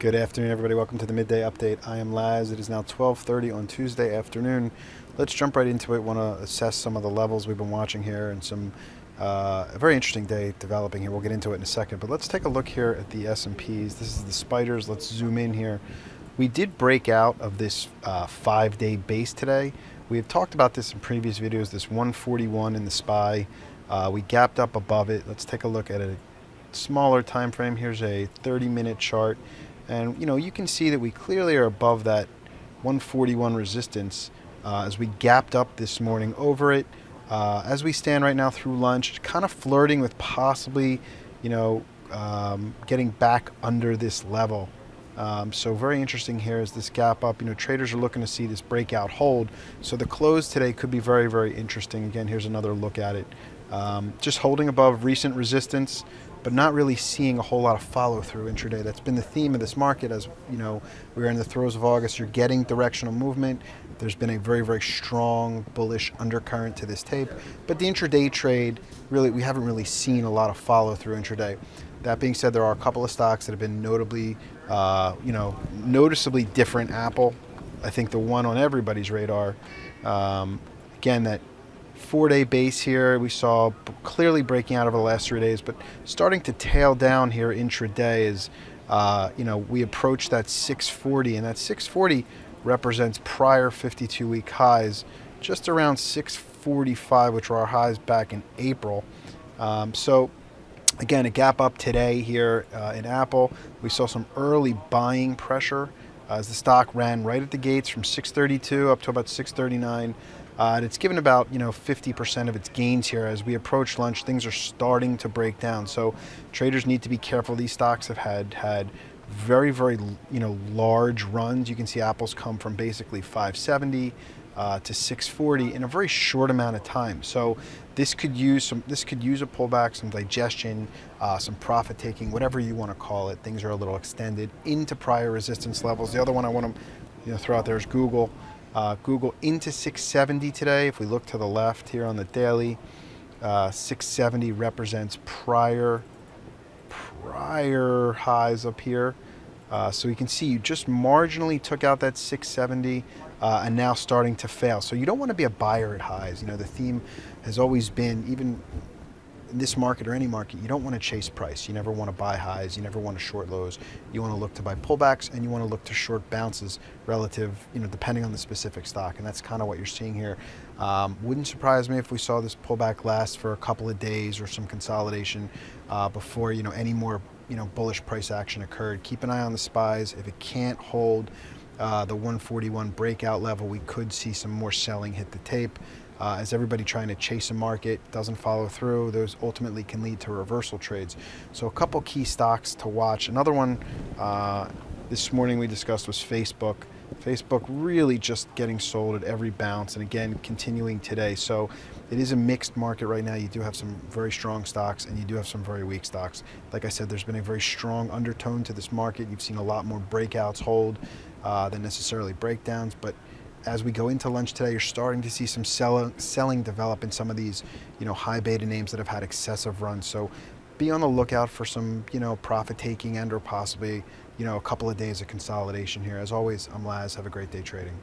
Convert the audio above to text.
Good afternoon, everybody. Welcome to the Midday Update. I am Laz. It is now 12:30 on Tuesday afternoon. Let's jump right into it. Want to assess some of the levels we've been watching here and a very interesting day developing here. We'll get into it in a second, but let's take a look here at the S&Ps. This is the spiders. Let's zoom in here. We did break out of this 5-day base today. We have talked about this in previous videos, this 141 in the SPY. We gapped up above it. Let's take a look at a smaller time frame. Here's a 30-minute chart. And you can see that we clearly are above that 141 resistance as we gapped up this morning over it. As we stand right now through lunch, kind of flirting with possibly, getting back under this level. So very interesting here is this gap up. Traders are looking to see this breakout hold. So the close today could be very, very interesting. Again, here's another look at it. Just holding above recent resistance, but not really seeing a whole lot of follow through intraday. That's been the theme of this market. As we're in the throes of August, you're getting directional movement. There's been a very, very strong bullish undercurrent to this tape, but the intraday trade, we haven't really seen a lot of follow through intraday. That being said, there are a couple of stocks that have been noticeably different. Apple, I think the one on everybody's radar. Again, that 4-day base here we saw clearly breaking out over the last 3 days, but starting to tail down here intraday as we approach that 640, and that 640 represents prior 52-week highs just around 645, which were our highs back in April. So again, a gap up today here in Apple. We saw some early buying pressure as the stock ran right at the gates from 632 up to about 639. And it's given about 50% of its gains here. As we approach lunch, things are starting to break down. So traders need to be careful. These stocks have had very, very large runs. You can see Apple's come from basically 570 to 640 in a very short amount of time. So this could use a pullback, some digestion, some profit taking, whatever you want to call it. Things are a little extended into prior resistance levels. The other one I want to throw out there is Google. Google into 670 today. If we look to the left here on the daily, 670 represents prior highs up here. So you can see you just marginally took out that 670 and now starting to fail. So you don't want to be a buyer at highs. The theme has always been, even in this market or any market, you don't want to chase price. You never want to buy highs. You never want to short lows. You want to look to buy pullbacks, and you want to look to short bounces relative, depending on the specific stock. And that's kind of what you're seeing here. Wouldn't surprise me if we saw this pullback last for a couple of days or some consolidation before any more bullish price action occurred. Keep an eye on the SPYs. If it can't hold the 141 breakout level, we could see some more selling hit the tape. As everybody trying to chase a market doesn't follow through, those ultimately can lead to reversal trades. So a couple key stocks to watch. Another one this morning we discussed was Facebook. Facebook really just getting sold at every bounce, and again continuing today. So it is a mixed market right now. You do have some very strong stocks and you do have some very weak stocks. Like I said, there's been a very strong undertone to this market. You've seen a lot more breakouts hold than necessarily breakdowns, but as we go into lunch today, you're starting to see some selling develop in some of these, high beta names that have had excessive runs. So be on the lookout for some, profit taking and or possibly, a couple of days of consolidation here. As always, I'm Laz. Have a great day trading.